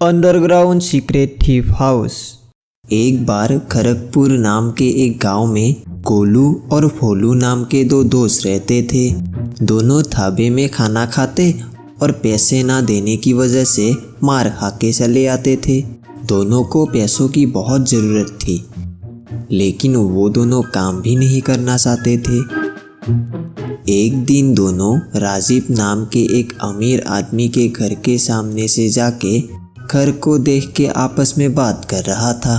Underground secret thief house. एक बार खड़गपुर नाम के एक गांव में गोलू और फोलू नाम के दो दोस्त रहते थे। दोनों थाबे में खाना खाते और पैसे ना देने की वजह से मार खा के चले आते थे। दोनों को पैसों की बहुत ज़रूरत थी, लेकिन वो दोनों काम भी नहीं करना चाहते थे। एक दिन दोनों राजीव नाम के एक अमीर आदमी के घर के सामने से जाके घर को देख के आपस में बात कर रहा था।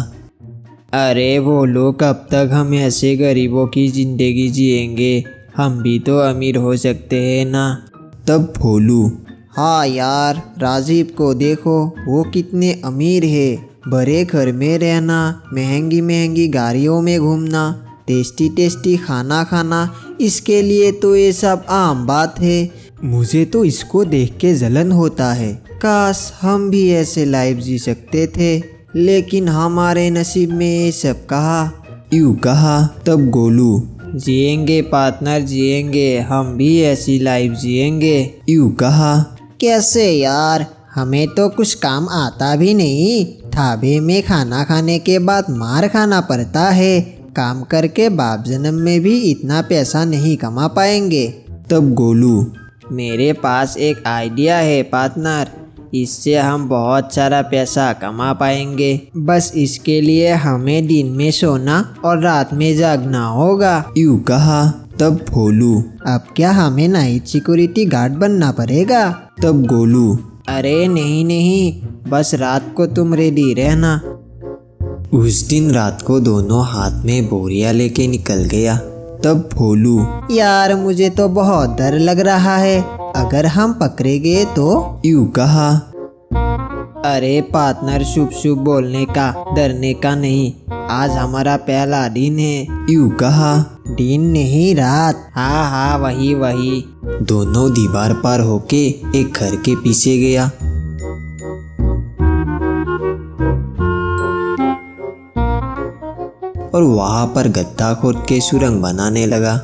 अरे वो लोग कब तक हम ऐसे गरीबों की ज़िंदगी जिएंगे, हम भी तो अमीर हो सकते हैं ना। तब भोलू, हाँ यार, राजीव को देखो, वो कितने अमीर है। बड़े घर में रहना, महंगी महंगी गाड़ियों में घूमना, टेस्टी टेस्टी खाना खाना, इसके लिए तो ये सब आम बात है। मुझे तो इसको देख के जलन होता है। काश हम भी ऐसे लाइफ जी सकते थे, लेकिन हमारे नसीब में ये सब यूँ कहा। तब गोलू, जिएंगे पार्टनर जिएंगे, हम भी ऐसी लाइफ जिएंगे। यूँ कहा। कैसे यार, हमें तो कुछ काम आता भी नहीं। थाबे में खाना खाने के बाद मार खाना पड़ता है। काम करके बाप जन्म में भी इतना पैसा नहीं कमा पाएंगे। तब गोलू, मेरे पास एक आइडिया है पार्टनर, इससे हम बहुत सारा पैसा कमा पाएंगे। बस इसके लिए हमें दिन में सोना और रात में जागना होगा। यूँ कहा। तब भोलू, अब क्या हमें नाइट सिक्योरिटी गार्ड बनना पड़ेगा? तब गोलू, अरे नहीं नहीं, बस रात को तुम रेडी रहना। उस दिन रात को दोनों हाथ में बोरिया लेके निकल गया। तब भोलू, यार मुझे तो बहुत डर लग रहा है, अगर हम पकड़े गए तो? यूँ कहा। अरे पार्टनर, शुभ शुभ बोलने का, डरने का नहीं। आज हमारा पहला दिन है। यूँ कहा। दिन नहीं, रात। हाँ हाँ, वही वही। दोनों दीवार पार होके एक घर के पीछे गया। और वहाँ पर गड्ढा खोद के सुरंग बनाने लगा।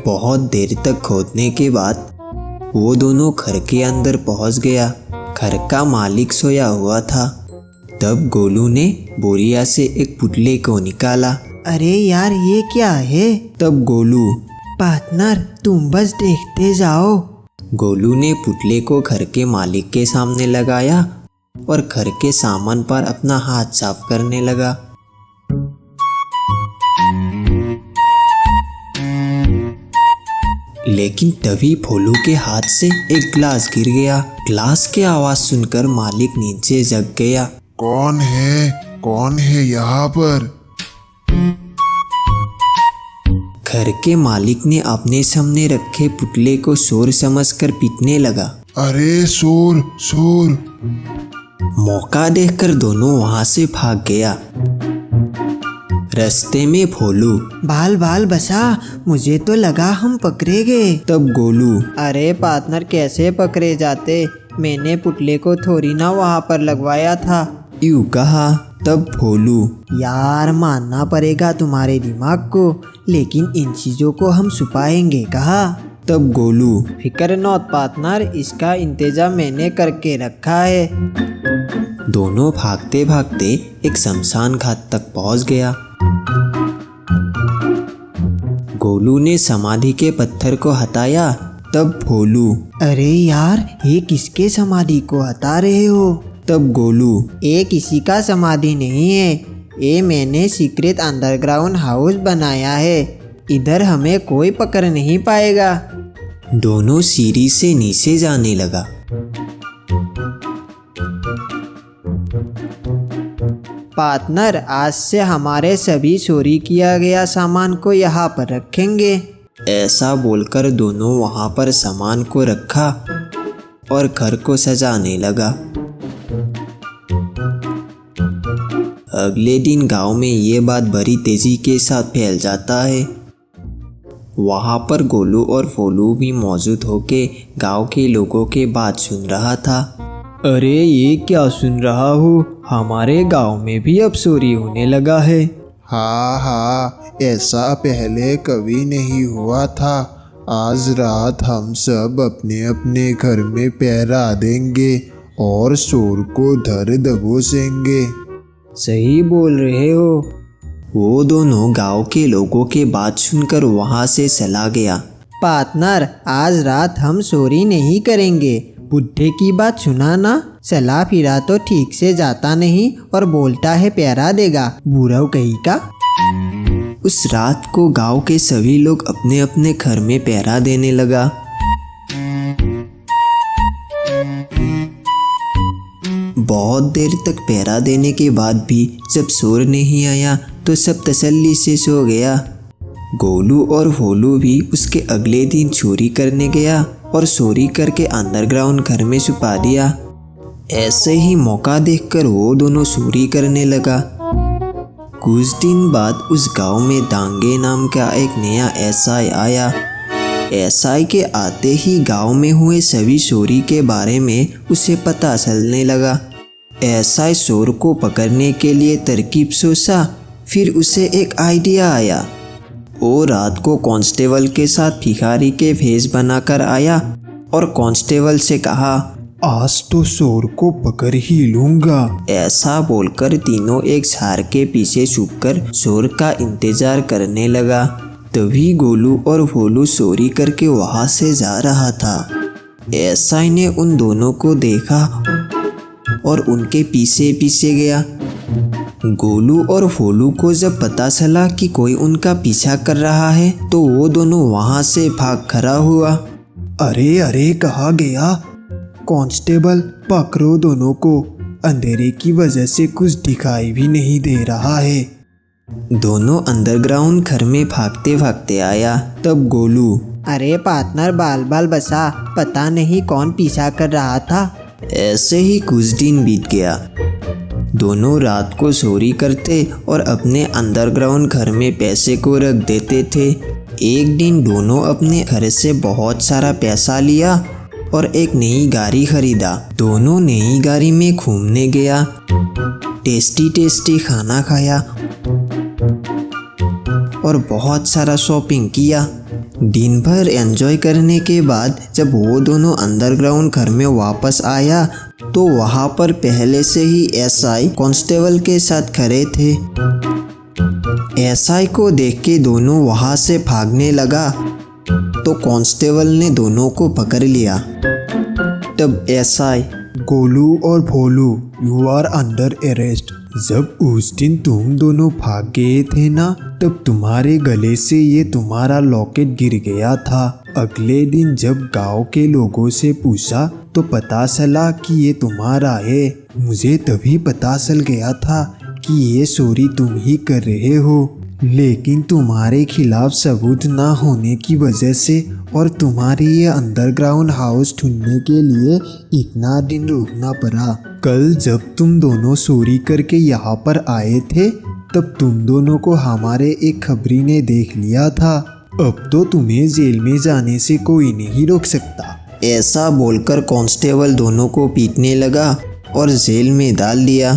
बहुत देर तक खोदने के बाद वो दोनों घर के अंदर पहुँच गया। घर का मालिक सोया हुआ था। तब गोलू ने बोरिया से एक पुतले को निकाला। अरे यार, ये क्या है? तब गोलू, पार्टनर तुम बस देखते जाओ। गोलू ने पुतले को घर के मालिक के सामने लगाया और घर के सामान पर अपना हाथ साफ करने लगा। लेकिन तभी भोलू के हाथ से एक ग्लास गिर गया। ग्लास की आवाज सुनकर मालिक नीचे जग गया। कौन है यहाँ पर? घर के मालिक ने अपने सामने रखे पुतले को शोर समझकर पीटने लगा। अरे शोर शोर! मौका देखकर दोनों वहां से भाग गया। रास्ते में भोलू, बाल बाल बसा, मुझे तो लगा हम पकड़े गए। तब गोलू, अरे पार्टनर, कैसे पकड़े जाते, मैंने पुतले को थोड़ी ना वहाँ पर लगवाया था। यूँ कहा। तब भोलू, यार मानना पड़ेगा तुम्हारे दिमाग को, लेकिन इन चीजों को हम छुपाएंगे कहाँ? तब गोलू, फिक्र नॉट पार्टनर, इसका इंतजाम मैंने करके रखा है। दोनों भागते भागते एक शमशान घाट तक पहुंच गया। गोलू ने समाधि के पत्थर को हटाया। तब भोलू, अरे यार, ये किसके समाधि को हटा रहे हो? तब गोलू, ये किसी का समाधि नहीं है, ये मैंने सीक्रेट अंडरग्राउंड हाउस बनाया है, इधर हमें कोई पकड़ नहीं पाएगा। दोनों सीढ़ी से नीचे जाने लगा। पार्टनर, आज से हमारे सभी चोरी किया गया सामान को यहाँ पर रखेंगे। ऐसा बोलकर दोनों वहां पर सामान को रखा और घर को सजाने लगा। अगले दिन गांव में ये बात बड़ी तेजी के साथ फैल जाता है। वहां पर गोलू और फोलू भी मौजूद होके गांव के लोगों के बात सुन रहा था। अरे ये क्या सुन रहा हूँ, हमारे गांव में भी अब चोरी होने लगा है। हाँ, ऐसा पहले कभी नहीं हुआ था। आज रात हम सब अपने अपने घर में पहरा देंगे और चोर को धर दबोचेंगे। सही बोल रहे हो। वो दोनों गांव के लोगों के बात सुनकर वहां से चला गया। पार्टनर, आज रात हम चोरी नहीं करेंगे। बुढ़े की बात सुना ना, चला फिरा तो ठीक से जाता नहीं और बोलता है पहरा देगा, बुरा कहीं का। उस रात को गांव के सभी लोग अपने अपने घर में पहरा देने लगा। बहुत देर तक पहरा देने के बाद भी जब चोर नहीं आया तो सब तसल्ली से सो गया। गोलू और भोलू भी उसके अगले दिन चोरी करने गया और चोरी करके अंडरग्राउंड घर में छुपा दिया। ऐसे ही मौका देखकर वो दोनों चोरी करने लगा। कुछ दिन बाद उस गांव में दांगे नाम का एक नया एसआई आया। एसआई के आते ही गांव में हुए सभी चोरी के बारे में उसे पता चलने लगा। एसआई चोर को पकड़ने के लिए तरकीब सोचा, फिर उसे एक आइडिया आया। वो रात को कांस्टेबल के साथ भिखारी के भेष बनाकर आया और कांस्टेबल से कहा, आज तो चोर को पकड़ ही लूंगा। ऐसा बोलकर तीनों एक झाड़ के पीछे छुपकर चोर का इंतजार करने लगा। तभी गोलू और भोलू चोरी करके वहां से जा रहा था। एसआई ने उन दोनों को देखा और उनके पीछे पीछे गया। गोलू और भोलू को जब पता चला कि कोई उनका पीछा कर रहा है तो वो दोनों वहां से भाग खड़ा हुआ। अरे अरे, कहाँ गया? कांस्टेबल, पकड़ो दोनों को, अंधेरे की वजह से कुछ दिखाई भी नहीं दे रहा है। दोनों अंडरग्राउंड घर में भागते भागते आया। तब गोलू, अरे पार्टनर, बाल बाल बसा, पता नहीं कौन पीछा कर रहा था। ऐसे ही कुछ दिन बीत गया। दोनों रात को चोरी करते और अपने अंडरग्राउंड घर में पैसे को रख देते थे। एक दिन दोनों अपने घर से बहुत सारा पैसा लिया और एक नई गाड़ी खरीदा। दोनों नई गाड़ी में घूमने गया, टेस्टी टेस्टी खाना खाया और बहुत सारा शॉपिंग किया। दिन भर एंजॉय करने के बाद जब वो दोनों अंडरग्राउंड घर में वापस आया तो वहाँ पर पहले से ही एसआई कांस्टेबल के साथ खड़े थे। एसआई को देख के दोनों वहाँ से भागने लगा तो कांस्टेबल ने दोनों को पकड़ लिया। तब एसआई, गोलू और भोलू, यू आर अंडर अरेस्ट। जब उस दिन तुम दोनों भाग गए थे ना, तब तुम्हारे गले से ये तुम्हारा लॉकेट गिर गया था। अगले दिन जब गांव के लोगों से पूछा तो पता चला कि ये तुम्हारा है। मुझे तभी पता चल गया था कि ये चोरी तुम ही कर रहे हो, लेकिन तुम्हारे खिलाफ सबूत ना होने की वजह से और तुम्हारे ये अंडरग्राउंड हाउस ढूंढने के लिए इतना दिन रुकना पड़ा। कल जब तुम दोनों चोरी करके यहाँ पर आए थे तब तुम दोनों को हमारे एक खबरी ने देख लिया था। अब तो तुम्हें जेल में जाने से कोई नहीं रोक सकता। ऐसा बोलकर कांस्टेबल दोनों को पीटने लगा और जेल में डाल दिया।